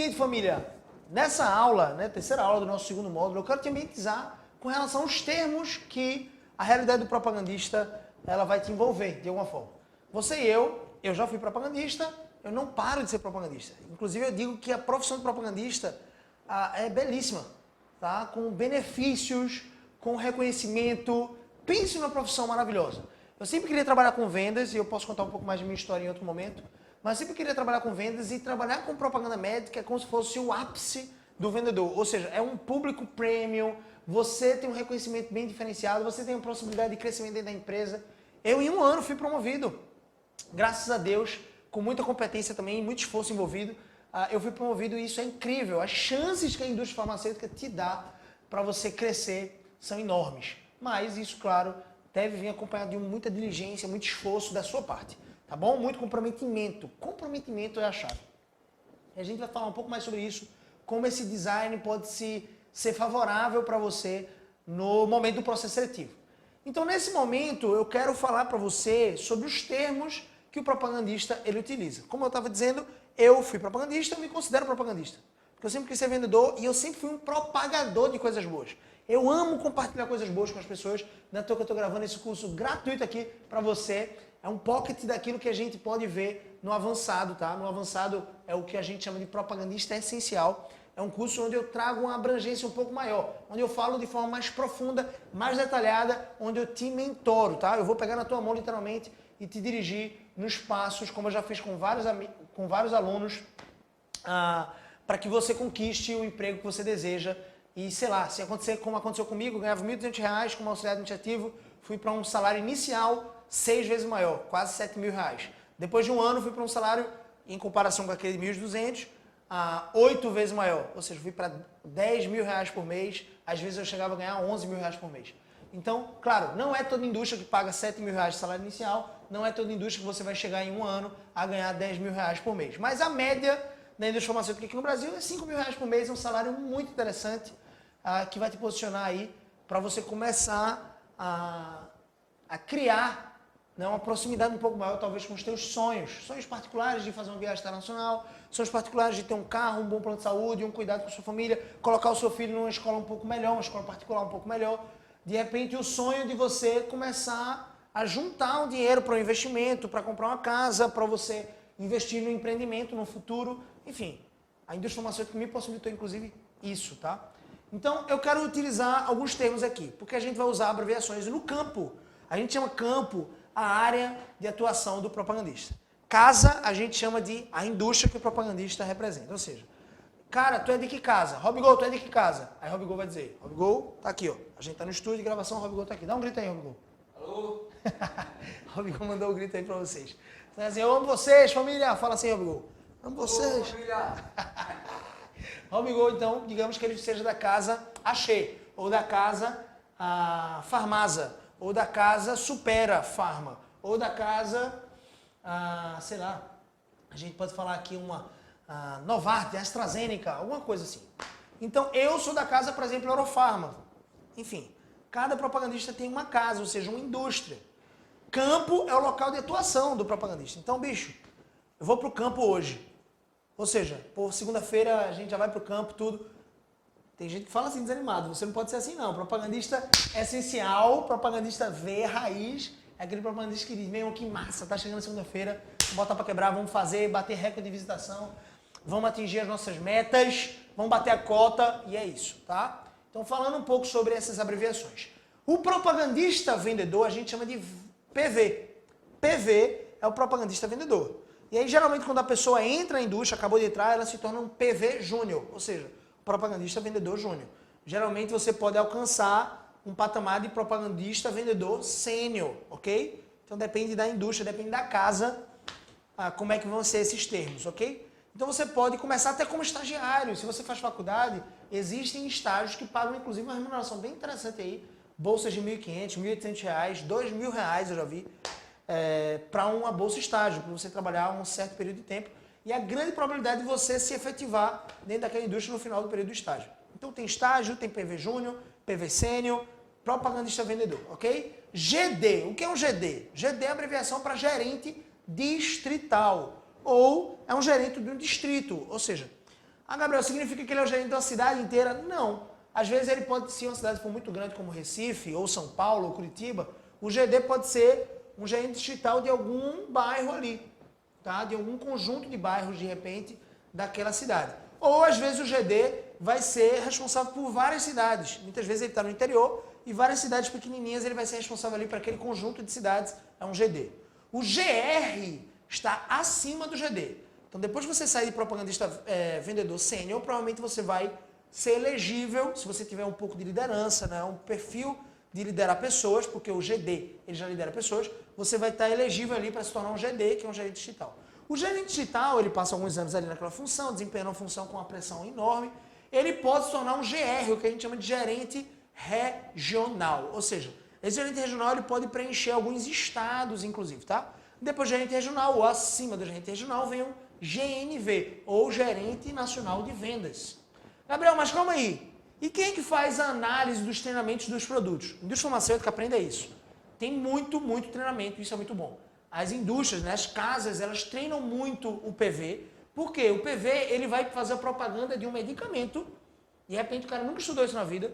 seguinte, família. Nessa aula, né, terceira aula do nosso segundo módulo, eu quero te ambientizar com relação aos termos que a realidade do propagandista ela vai te envolver, de alguma forma. Você e eu já fui propagandista, eu não paro de ser propagandista. Inclusive, eu digo que a profissão de propagandista é belíssima, tá? Com benefícios, com reconhecimento. Pense numa profissão maravilhosa. Eu sempre queria trabalhar com vendas, e eu posso contar um pouco mais de minha história em outro momento, mas eu sempre queria trabalhar com vendas, e trabalhar com propaganda médica é como se fosse o ápice do vendedor. Ou seja, é um público premium, você tem um reconhecimento bem diferenciado, você tem uma possibilidade de crescimento dentro da empresa. Eu, em um ano, fui promovido. Graças a Deus, com muita competência também, muito esforço envolvido, eu fui promovido e isso é incrível. As chances que a indústria farmacêutica te dá para você crescer são enormes. Mas isso, claro, deve vir acompanhado de muita diligência, muito esforço da sua parte. Tá bom? Muito comprometimento. Comprometimento é a chave. E a gente vai falar um pouco mais sobre isso, como esse design pode ser favorável para você no momento do processo seletivo. Então, nesse momento, eu quero falar para você sobre os termos que o propagandista ele utiliza. Como eu estava dizendo, eu fui propagandista, eu me considero propagandista. Porque eu sempre quis ser vendedor e eu sempre fui um propagador de coisas boas. Eu amo compartilhar coisas boas com as pessoas. Não é à toa que eu estou gravando esse curso gratuito aqui para você. É um pocket daquilo que a gente pode ver no avançado, tá? No avançado é o que a gente chama de propagandista essencial. É um curso onde eu trago uma abrangência um pouco maior, onde eu falo de forma mais profunda, mais detalhada, onde eu te mentoro, tá? Eu vou pegar na tua mão literalmente e te dirigir nos passos, como eu já fiz com vários alunos, para que você conquiste o emprego que você deseja. E sei lá, se acontecer como aconteceu comigo, eu ganhava R$ 1.200 como auxiliar administrativo, fui para um salário inicial 6 vezes maior, quase R$ 7.000. Depois de um ano, fui para um salário, em comparação com aquele de 1.200, 8 vezes maior. Ou seja, fui para R$ 10.000 por mês, às vezes eu chegava a ganhar R$ 11.000 por mês. Então, claro, não é toda indústria que paga R$ 7.000 de salário inicial, não é toda indústria que você vai chegar em um ano a ganhar R$ 10.000 por mês. Mas a média da indústria farmacêutica aqui no Brasil é R$ 5.000 por mês, é um salário muito interessante, que vai te posicionar aí para você começar a criar, né, uma proximidade um pouco maior, talvez, com os teus sonhos. Sonhos particulares de fazer uma viagem internacional, sonhos particulares de ter um carro, um bom plano de saúde, um cuidado com a sua família, colocar o seu filho numa escola um pouco melhor, uma escola particular um pouco melhor. De repente, o sonho de você começar a juntar um dinheiro para um investimento, para comprar uma casa, para você investir no empreendimento, no futuro. Enfim, a indústria farmacêutica me possibilitou, inclusive, isso, tá? Então, eu quero utilizar alguns termos aqui, porque a gente vai usar abreviações no campo. A gente chama campo a área de atuação do propagandista. Casa, a gente chama de a indústria que o propagandista representa. Ou seja, cara, tu é de que casa? Robigol, tu é de que casa? Aí Robigol vai dizer, Robigol, tá aqui, ó. A gente tá no estúdio de gravação, Robigol tá aqui. Dá um grito aí, Robigol. Alô? Robigol mandou um grito aí pra vocês. Então, assim, eu amo vocês, família. Fala assim, Robigol. Amo vocês. Ô, família. Robigol, então, digamos que ele seja da casa Axê, ou da casa Farmasa, ou da casa Supera Farma, ou da casa, sei lá, a gente pode falar aqui uma Novartis, AstraZeneca, alguma coisa assim. Então, eu sou da casa, por exemplo, Eurofarma. Enfim, cada propagandista tem uma casa, ou seja, uma indústria. Campo é o local de atuação do propagandista. Então, bicho, eu vou para o campo hoje. Ou seja, por segunda-feira a gente já vai para o campo, tudo. Tem gente que fala assim, desanimado. Você não pode ser assim, não. Propagandista é essencial, propagandista V, raiz. É aquele propagandista que diz, meu irmão, que massa, tá chegando segunda-feira, vamos botar para quebrar, vamos fazer, bater recorde de visitação, vamos atingir as nossas metas, vamos bater a cota, e é isso, tá? Então, falando um pouco sobre essas abreviações. O propagandista vendedor a gente chama de PV. PV é o propagandista vendedor. E aí, geralmente, quando a pessoa entra na indústria, acabou de entrar, ela se torna um PV júnior, ou seja, propagandista vendedor júnior. Geralmente, você pode alcançar um patamar de propagandista vendedor sênior, ok? Então, depende da indústria, depende da casa, como é que vão ser esses termos, ok? Então, você pode começar até como estagiário. Se você faz faculdade, existem estágios que pagam, inclusive, uma remuneração bem interessante aí, bolsas de R$ 1.500, R$ 1.800, R$ 2.000, eu já vi, para uma bolsa estágio, para você trabalhar um certo período de tempo, e a grande probabilidade de você se efetivar dentro daquela indústria no final do período do estágio. Então tem estágio, tem PV Júnior, PV Sênior, propagandista vendedor, ok? GD, o que é um GD? GD é a abreviação para gerente distrital, ou é um gerente de um distrito, ou seja, Ah, Gabriel, significa que ele é o gerente da cidade inteira? Não. Às vezes ele pode ser uma cidade for muito grande como Recife, ou São Paulo, ou Curitiba. O GD pode ser um gerente distrital de algum bairro ali, tá? De algum conjunto de bairros, de repente, daquela cidade. Ou às vezes o GD vai ser responsável por várias cidades. Muitas vezes ele está no interior e várias cidades pequenininhas ele vai ser responsável ali para aquele conjunto de cidades, é um GD. O GR está acima do GD. Então depois que você sair de propagandista vendedor sênior, provavelmente você vai ser elegível, se você tiver um pouco de liderança, né, um perfil de liderar pessoas, porque o GD ele já lidera pessoas, você vai estar elegível ali para se tornar um GD, que é um gerente digital. O gerente digital, ele passa alguns anos ali naquela função, desempenhando uma função com uma pressão enorme, ele pode se tornar um GR, o que a gente chama de gerente regional. Ou seja, esse gerente regional ele pode preencher alguns estados, inclusive, tá? Depois do gerente regional, ou acima do gerente regional, vem o GNV, ou Gerente Nacional de Vendas. Gabriel, mas calma aí. E quem é que faz a análise dos treinamentos dos produtos? A indústria farmacêutica aprenda isso. Tem muito treinamento, isso é muito bom. As indústrias, né, as casas, elas treinam muito o PV, porque o PV ele vai fazer a propaganda de um medicamento, de repente o cara nunca estudou isso na vida,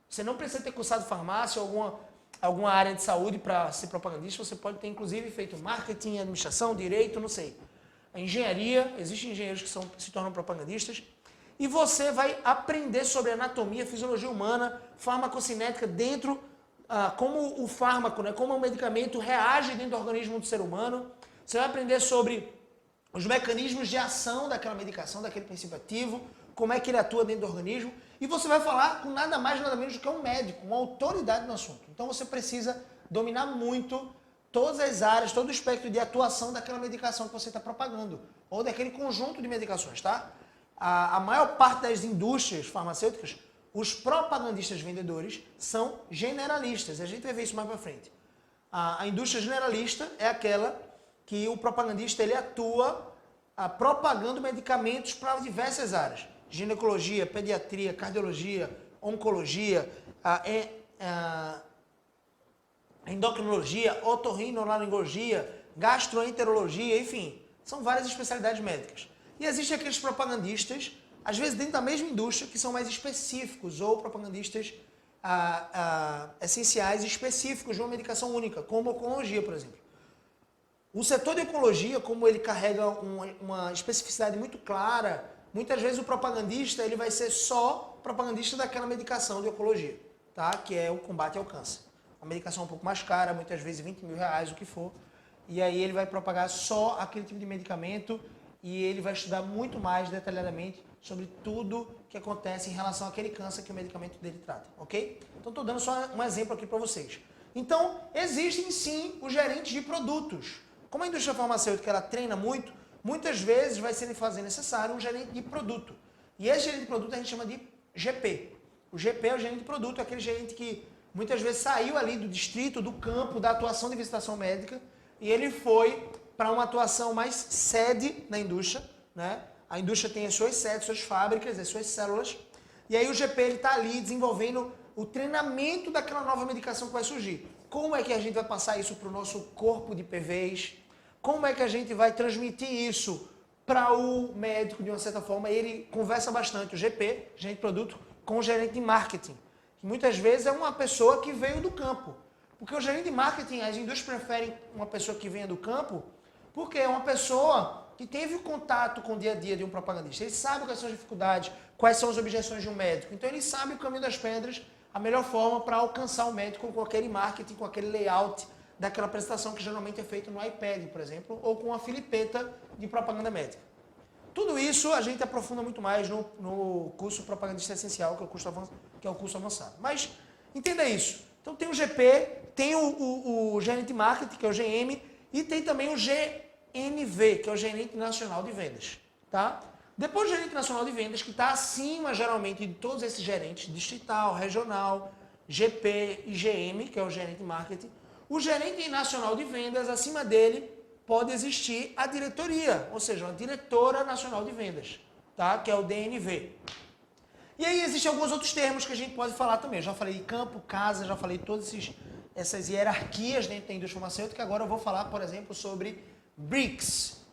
você não precisa ter cursado farmácia ou alguma área de saúde para ser propagandista, você pode ter inclusive feito marketing, administração, direito, não sei. A engenharia, existem engenheiros que se tornam propagandistas, e você vai aprender sobre anatomia, fisiologia humana, farmacocinética dentro, como o fármaco, né, como o medicamento reage dentro do organismo do ser humano. Você vai aprender sobre os mecanismos de ação daquela medicação, daquele princípio ativo, como é que ele atua dentro do organismo, e você vai falar com nada mais, nada menos do que um médico, uma autoridade no assunto. Então você precisa dominar muito todas as áreas, todo o espectro de atuação daquela medicação que você está propagando, ou daquele conjunto de medicações, tá? A maior parte das indústrias farmacêuticas, os propagandistas vendedores são generalistas. A gente vai ver isso mais para frente. A indústria generalista é aquela que o propagandista ele atua propagando medicamentos para diversas áreas. Ginecologia, pediatria, cardiologia, oncologia, endocrinologia, otorrinolaringologia, gastroenterologia, enfim, são várias especialidades médicas. E existem aqueles propagandistas, às vezes dentro da mesma indústria, que são mais específicos, ou propagandistas essenciais e específicos de uma medicação única, como a oncologia, por exemplo. O setor de oncologia, como ele carrega uma especificidade muito clara, muitas vezes o propagandista ele vai ser só propagandista daquela medicação de oncologia, tá? Que é o combate ao câncer. A medicação é um pouco mais cara, muitas vezes 20 mil reais, o que for. E aí ele vai propagar só aquele tipo de medicamento e ele vai estudar muito mais detalhadamente sobre tudo que acontece em relação àquele câncer que o medicamento dele trata, ok? Então estou dando só um exemplo aqui para vocês. Então, existem sim os gerentes de produtos. Como a indústria farmacêutica ela treina muito, muitas vezes vai ser fazer necessário um gerente de produto. E esse gerente de produto a gente chama de GP. O GP é o gerente de produto, é aquele gerente que muitas vezes saiu ali do distrito, do campo, da atuação de visitação médica, e ele foi para uma atuação mais sede na indústria, né? A indústria tem as suas sedes, suas fábricas, as suas células, e aí o GP está ali desenvolvendo o treinamento daquela nova medicação que vai surgir. Como é que a gente vai passar isso para o nosso corpo de PVs? Como é que a gente vai transmitir isso para o médico de uma certa forma? Ele conversa bastante, o GP, gerente de produto, com o gerente de marketing, que muitas vezes é uma pessoa que veio do campo. Porque o gerente de marketing, as indústrias preferem uma pessoa que venha do campo, porque é uma pessoa que teve o contato com o dia a dia de um propagandista. Ele sabe quais são as dificuldades, quais são as objeções de um médico. Então ele sabe o caminho das pedras, a melhor forma para alcançar o médico com aquele marketing, com aquele layout daquela apresentação que geralmente é feito no iPad, por exemplo, ou com uma filipeta de propaganda médica. Tudo isso a gente aprofunda muito mais no curso Propagandista Essencial, que é o curso avançado. Mas entenda isso. Então tem o GP, tem o gerente de marketing, que é o GM, e tem também o GNV, que é o Gerente Nacional de Vendas. Tá? Depois do Gerente Nacional de Vendas, que está acima geralmente de todos esses gerentes, distrital, regional, GP e GM, que é o Gerente de Marketing, o Gerente Nacional de Vendas, acima dele, pode existir a diretoria, ou seja, uma Diretora Nacional de Vendas, tá? Que é o DNV. E aí existem alguns outros termos que a gente pode falar também. Eu já falei de campo, casa, já falei de todas essas hierarquias dentro da indústria farmacêutica. Agora eu vou falar, por exemplo, sobre BRICS.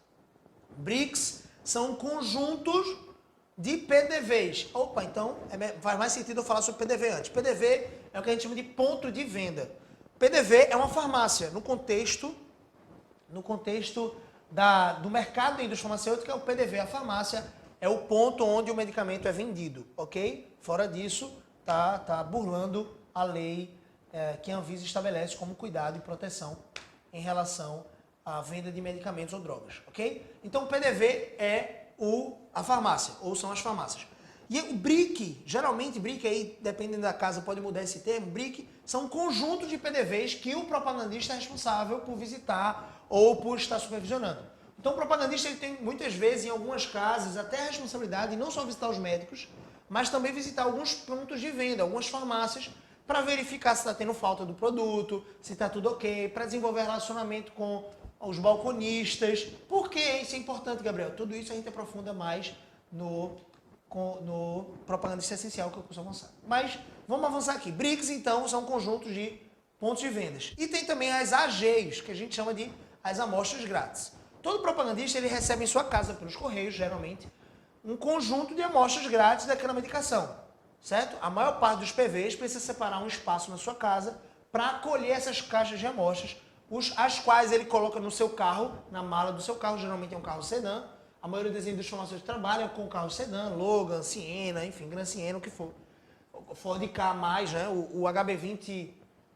BRICS são conjuntos de PDVs. Opa, então faz mais sentido eu falar sobre PDV antes. PDV é o que a gente chama de ponto de venda. PDV é uma farmácia. No contexto do mercado da indústria farmacêutica, o PDV, a farmácia, é o ponto onde o medicamento é vendido, ok? Fora disso, tá burlando a lei que a Anvisa estabelece como cuidado e proteção em relação à venda de medicamentos ou drogas, ok? Então, o PDV é a farmácia, ou são as farmácias. E o BRIC, geralmente BRIC aí, dependendo da casa, pode mudar esse termo, BRIC são um conjunto de PDVs que o propagandista é responsável por visitar ou por estar supervisionando. Então o propagandista ele tem muitas vezes, em algumas casas, até a responsabilidade de não só visitar os médicos, mas também visitar alguns pontos de venda, algumas farmácias, para verificar se está tendo falta do produto, se está tudo ok, para desenvolver relacionamento com os balconistas. Por que isso é importante, Gabriel? Tudo isso a gente aprofunda mais no propagandista essencial, que eu curso avançado. Mas vamos avançar aqui. BRICS, então, são conjuntos de pontos de vendas. E tem também as AGs, que a gente chama de as amostras grátis. Todo propagandista ele recebe em sua casa, pelos correios, geralmente, um conjunto de amostras grátis daquela medicação, certo? A maior parte dos PVs precisa separar um espaço na sua casa para acolher essas caixas de amostras, as quais ele coloca no seu carro, na mala do seu carro, geralmente é um carro sedã. A maioria das indústrias farmacêuticas trabalha com carro sedã, Logan, Siena, enfim, Gran Siena, o que for. Ford Ka+, né? O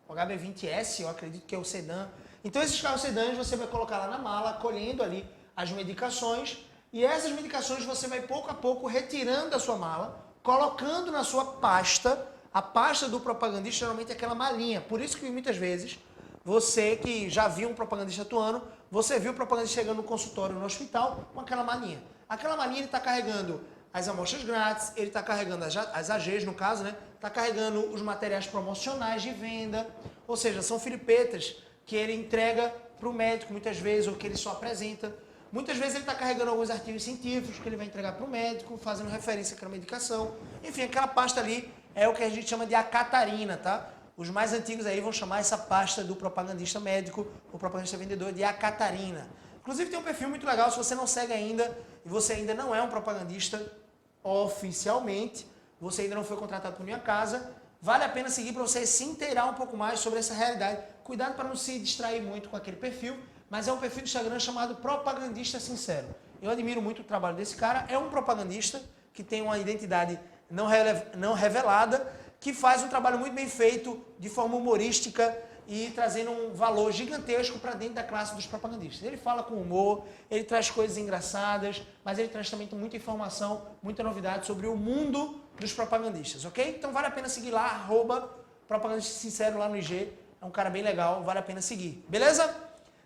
HB20S, eu acredito que é o sedã. Então esses carros sedãs você vai colocar lá na mala, acolhendo ali as medicações, e essas medicações você vai pouco a pouco retirando da sua mala, colocando na sua pasta. A pasta do propagandista geralmente é aquela malinha. Por isso que muitas vezes você que já viu um propagandista atuando, você viu o propagandista chegando no consultório, no hospital, com aquela malinha. Aquela malinha ele está carregando as amostras grátis, ele está carregando as AGs, no caso, né? Está carregando os materiais promocionais de venda, ou seja, são filipetas que ele entrega para o médico muitas vezes, ou que ele só apresenta. Muitas vezes ele está carregando alguns artigos científicos que ele vai entregar para o médico, fazendo referência àquela medicação. Enfim, aquela pasta ali é o que a gente chama de acatarina, tá? Os mais antigos aí vão chamar essa pasta do propagandista médico, o propagandista vendedor, de acatarina. Inclusive tem um perfil muito legal, se você não segue ainda, e você ainda não é um propagandista oficialmente, você ainda não foi contratado por minha casa, vale a pena seguir para você se inteirar um pouco mais sobre essa realidade. Cuidado para não se distrair muito com aquele perfil, mas é um perfil do Instagram chamado Propagandista Sincero. Eu admiro muito o trabalho desse cara, é um propagandista que tem uma identidade não revelada, que faz um trabalho muito bem feito, de forma humorística e trazendo um valor gigantesco para dentro da classe dos propagandistas. Ele fala com humor, ele traz coisas engraçadas, mas ele traz também muita informação, muita novidade sobre o mundo dos propagandistas, ok? Então vale a pena seguir lá, @propagandista sincero lá no IG, é um cara bem legal, vale a pena seguir, beleza?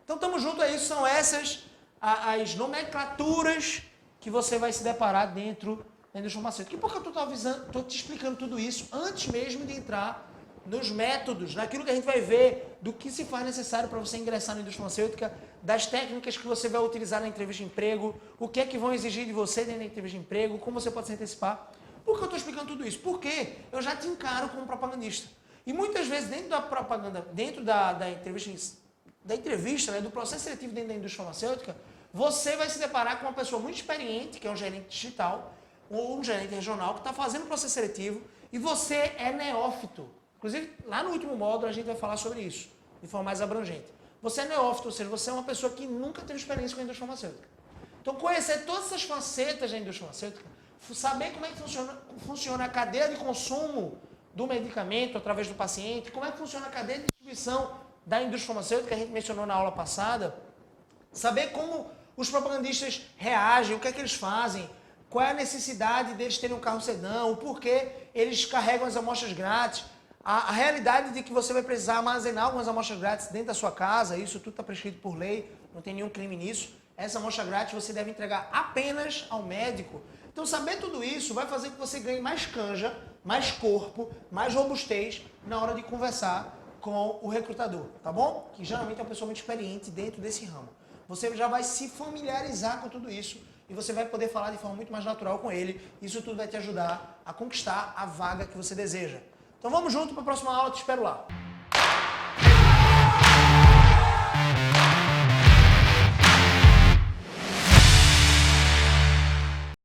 Então tamo junto, é isso, são essas as nomenclaturas que você vai se deparar dentro da indústria farmacêutica. E por que eu estou te explicando tudo isso antes mesmo de entrar nos métodos, naquilo que a gente vai ver, do que se faz necessário para você ingressar na indústria farmacêutica, das técnicas que você vai utilizar na entrevista de emprego, o que é que vão exigir de você dentro da entrevista de emprego, como você pode se antecipar. Por que eu estou explicando tudo isso? Porque eu já te encaro como propagandista. E muitas vezes dentro da propaganda, dentro da entrevista, né, do processo seletivo dentro da indústria farmacêutica, você vai se deparar com uma pessoa muito experiente, que é um gerente digital, ou um gerente regional que está fazendo o processo seletivo e você é neófito. Inclusive, lá no último módulo a gente vai falar sobre isso, de forma mais abrangente. Você é neófito, ou seja, você é uma pessoa que nunca teve experiência com a indústria farmacêutica. Então, conhecer todas essas facetas da indústria farmacêutica, saber como é que funciona a cadeia de consumo do medicamento através do paciente, como é que funciona a cadeia de distribuição da indústria farmacêutica, que a gente mencionou na aula passada, saber como os propagandistas reagem, o que é que eles fazem, qual é a necessidade deles terem um carro sedã, o porquê eles carregam as amostras grátis, a realidade de que você vai precisar armazenar algumas amostras grátis dentro da sua casa, isso tudo está prescrito por lei, não tem nenhum crime nisso. Essa amostra grátis você deve entregar apenas ao médico. Então saber tudo isso vai fazer com que você ganhe mais canja, mais corpo, mais robustez na hora de conversar com o recrutador, tá bom? Que geralmente é uma pessoa muito experiente dentro desse ramo. Você já vai se familiarizar com tudo isso e você vai poder falar de forma muito mais natural com ele. Isso tudo vai te ajudar a conquistar a vaga que você deseja. Então vamos junto para a próxima aula, te espero lá.